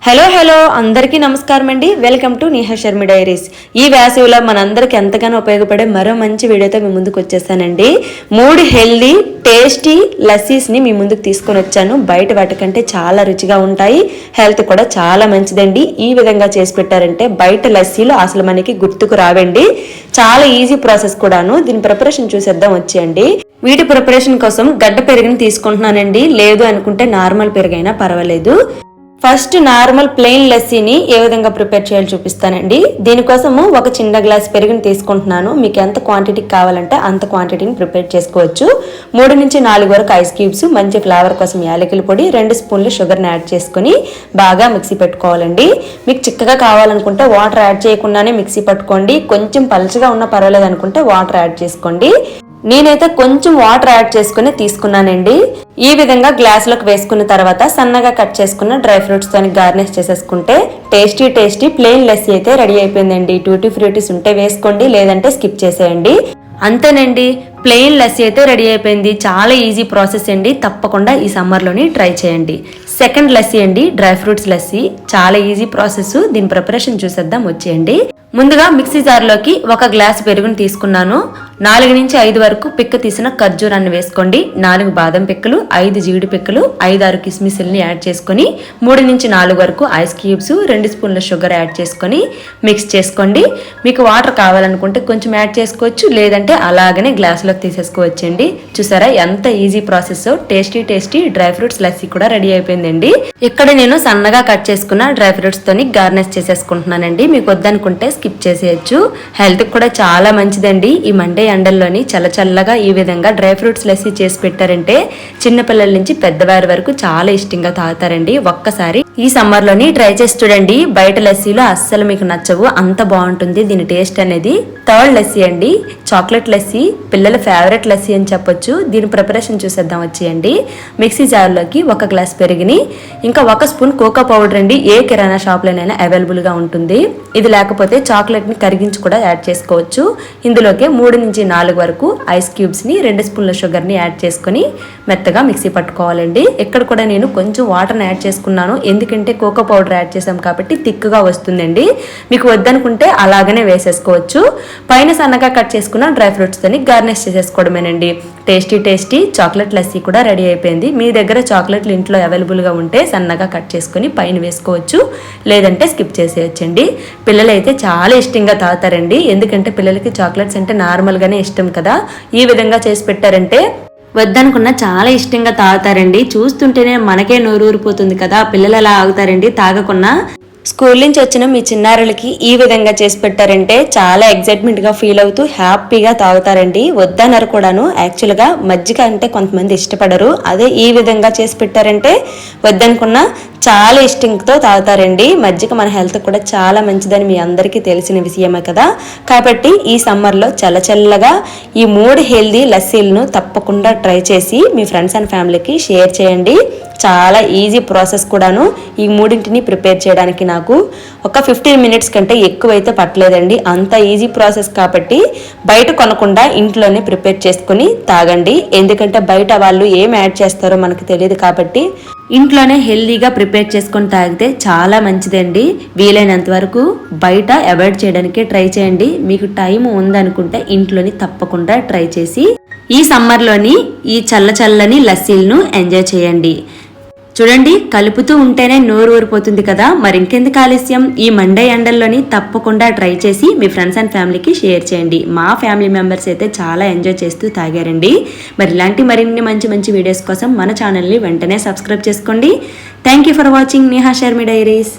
Hello అందరికీ నమస్కారం అండి. Welcome to Neha Sharma diaries. ఈ వేసవిలో మనందరికి ఎంతగానో ఉపయోగపడే మరో మంచి వీడియోతో మీ ముందుకు వచ్చేసానండి. 3 హెల్దీ టేస్టీ లస్సీస్ని మీ ముందుకు తీసుకొని వచ్చాను. బయట వాటికంటే చాలా రుచిగా ఉంటాయి, హెల్త్ కూడా చాలా మంచిదండి. ఈ విధంగా చేసి పెట్టారంటే బయట లస్సీలు అసలు మనకి గుర్తుకు రావండి. చాలా ఈజీ ప్రాసెస్ కూడాను. దీని ప్రిపరేషన్ చూసేద్దాం వచ్చేయండి. వీటి ప్రిపరేషన్ కోసం గడ్డ పెరుగుని తీసుకుంటున్నానండి. లేదు అనుకుంటే నార్మల్ పెరుగైనా పర్వాలేదు. ఫస్ట్ నార్మల్ ప్లెయిన్ లస్సీని ఏ విధంగా ప్రిపేర్ చేయాలో చూపిస్తానండి. దీనికోసము ఒక చిన్న గ్లాస్ పెరుగుని తీసుకుంటున్నాను. మీకు ఎంత క్వాంటిటీ కావాలంటే అంత క్వాంటిటీని ప్రిపేర్ చేసుకోవచ్చు. 3 నుంచి 4 వరకు ఐస్ క్యూబ్స్, మంచి ఫ్లేవర్ కోసం యాలకుల పొడి, 2 స్పూన్లు షుగర్ని యాడ్ చేసుకుని బాగా మిక్సీ పెట్టుకోవాలండి. మీకు చిక్కగా కావాలనుకుంటే వాటర్ యాడ్ చేయకుండానే మిక్సీ పట్టుకోండి. కొంచెం పలుచగా ఉన్నా పర్వాలేదు అనుకుంటే వాటర్ యాడ్ చేసుకోండి. నేనైతే కొంచెం వాటర్ యాడ్ చేసుకుని తీసుకున్నానండి. ఈ విధంగా గ్లాసులోకి వేసుకున్న తర్వాత సన్నగా కట్ చేసుకున్న డ్రై ఫ్రూట్స్ తోని గార్నిష్ చేసేసుకుంటే టేస్టీ ప్లెయిన్ లస్సీ అయితే రెడీ అయిపోయిందండి. టూటీ ఫ్రూటీస్ ఉంటే వేసుకోండి, లేదంటే స్కిప్ చేసేయండి. అంతేనండి, ప్లెయిన్ లస్సీ అయితే రెడీ అయిపోయింది. చాలా ఈజీ ప్రాసెస్ అండి. తప్పకుండా ఈ సమ్మర్లోని ట్రై చేయండి. సెకండ్ లస్సీ అండి, డ్రై ఫ్రూట్స్ లస్సీ. చాలా ఈజీ ప్రాసెస్. దీని ప్రిపరేషన్ చూసేద్దాం వచ్చేయండి. ముందుగా మిక్సీ జార్లోకి 1 గ్లాస్ పెరుగుని తీసుకున్నాను. 4 నుంచి 5 వరకు పిక్క తీసిన ఖర్జూరాన్ని వేసుకోండి. 4 బాదం పిక్కలు, 5 జీడి పిక్కలు, 5-6 కిస్మిస్ని యాడ్ చేసుకొని 3 నుంచి 4 వరకు ఐస్ క్యూబ్స్, 2 స్పూన్ల షుగర్ యాడ్ చేసుకొని మిక్స్ చేసుకోండి. మీకు వాటర్ కావాలనుకుంటే కొంచెం యాడ్ చేసుకోవచ్చు, లేదంటే అలాగనే గ్లాసులోకి తీసేసుకోవచ్చండి. చూసారా ఎంత easy process. Tasty dry fruits lassi కూడా రెడీ అయిపోయిందండి. ఇక్కడ నేను సన్నగా కట్ చేసుకున్న డ్రై ఫ్రూట్స్ తోని గార్నిష్ చేసేసుకుంటున్నానండి. మీకు వద్దనుకుంటే స్కిప్ చేసేయచ్చు. హెల్త్ కూడా చాలా మంచిదండి. ఈ మండే ఎండల్లోని చల్లగా ఈ విధంగా డ్రై ఫ్రూట్స్ లస్సీ చేసి పెట్టారంటే చిన్నపిల్లల నుంచి పెద్దవారి వరకు చాలా ఇష్టంగా తాగుతారండి. ఒక్కసారి ఈ సమ్మర్ లోని ట్రై చేసి చూడండి. బయట లస్సీలు అస్సలు మీకు నచ్చవు, అంత బాగుంటుంది దీని టేస్ట్ అనేది. థర్డ్ లస్సీ అండి, చాక్లెట్ లస్సీ. పిల్లల ఫేవరెట్ లస్సీ అని చెప్పొచ్చు. దీని ప్రిపరేషన్ చూసేద్దాం వచ్చేయండి. మిక్సీ జార్లోకి 1 గ్లాస్ పెరిగిని, ఇంకా 1 స్పూన్ కోకో పౌడర్ అండి. ఏ కిరాణా షాప్లోనైనా అవైలబుల్ గా ఉంటుంది. ఇది లేకపోతే చాక్లెట్ ని కరిగించి కూడా యాడ్ చేసుకోవచ్చు. ఇందులోకి 3 నుంచి 4 వరకు ఐస్ క్యూబ్స్ ని, 2 స్పూన్ల షుగర్ ని యాడ్ చేసుకుని మెత్తగా మిక్సీ పట్టుకోవాలండి. ఇక్కడ కూడా నేను కొంచెం వాటర్ని యాడ్ చేసుకున్నాను, ఎందుకంటే కోకో పౌడర్ యాడ్ చేసాం కాబట్టి థిక్గా వస్తుందండి. మీకు వద్దనుకుంటే అలాగనే వేసేసుకోవచ్చు. పైన సన్నగా కట్ చేసుకున్న డ్రై ఫ్రూట్స్ తోని గార్నిష్ చేసేసుకోవడమేనండి. టేస్టీ చాక్లెట్ లస్సీ కూడా రెడీ అయిపోయింది. మీ దగ్గర చాక్లెట్లు ఇంట్లో అవైలబుల్ గా ఉంటే సన్నగా కట్ చేసుకుని పైన వేసుకోవచ్చు, లేదంటే స్కిప్ చేసేయచ్చండి. పిల్లలు అయితే చాలా ఇష్టంగా తాగుతారండి, ఎందుకంటే పిల్లలకి చాక్లెట్స్ అంటే నార్మల్ గానే ఇష్టం కదా. ఈ విధంగా చేసి పెట్టారంటే వద్దనుకున్న చాలా ఇష్టంగా తాగుతారండి. చూస్తుంటేనే మనకే నోరు ఊరిపోతుంది కదా. పిల్లలు అలా ఆగుతారండి తాగకున్నా. స్కూల్ నుంచి వచ్చిన మీ చిన్నారులకి ఈ విధంగా చేసి పెట్టారంటే చాలా ఎగ్జైట్మెంట్ గా ఫీల్ అవుతూ హ్యాపీగా తాగుతారండి. వద్దన్నారు కూడాను. యాక్చువల్గా మజ్జిగ అంటే కొంతమంది ఇష్టపడరు, అదే ఈ విధంగా చేసి పెట్టారంటే వద్దనుకున్నా చాలా ఇష్టంతో తాగుతారండి. మజ్జిగ మన హెల్త్ కూడా చాలా మంచిదని మీ అందరికీ తెలిసిన విషయమే కదా. కాబట్టి ఈ సమ్మర్లో చల్లగా ఈ 3 హెల్దీ లస్సీలను తప్పకుండా ట్రై చేసి మీ ఫ్రెండ్స్ అండ్ ఫ్యామిలీకి షేర్ చేయండి. చాలా ఈజీ ప్రాసెస్ కూడాను. ఈ 3ంటిని ప్రిపేర్ చేయడానికి నాకు ఒక 15 మినిట్స్ కంటే ఎక్కువైతే పట్టలేదండి. అంత ఈజీ ప్రాసెస్ కాబట్టి బయట కొనకుండా ఇంట్లోనే ప్రిపేర్ చేసుకుని తాగండి. ఎందుకంటే బయట వాళ్ళు ఏం యాడ్ చేస్తారో మనకు తెలియదు కాబట్టి ఇంట్లోనే హెల్దీగా ప్రిపేర్ చేసుకొని తాగితే చాలా మంచిదండి. వీలైనంత వరకు బయట అవాయిడ్ చేయడానికి ట్రై చేయండి. మీకు టైం ఉందనుకుంటే ఇంట్లోని తప్పకుండా ట్రై చేసి ఈ సమ్మర్లోని ఈ చల్లని లస్సీలను ఎంజాయ్ చేయండి. చూడండి, కలుపుతూ ఉంటేనే నోరు ఊరిపోతుంది కదా. మరి ఇంకెందుకు ఆలస్యం, ఈ మండే ఎండల్లోని తప్పకుండా ట్రై చేసి మీ ఫ్రెండ్స్ అండ్ ఫ్యామిలీకి షేర్ చేయండి. మా ఫ్యామిలీ మెంబర్స్ అయితే చాలా ఎంజాయ్ చేస్తూ తాగారండి. మరి ఇలాంటి మరిన్ని మంచి వీడియోస్ కోసం మన ఛానల్ని వెంటనే సబ్స్క్రైబ్ చేసుకోండి. Thank you for watching Neha Sharma diaries.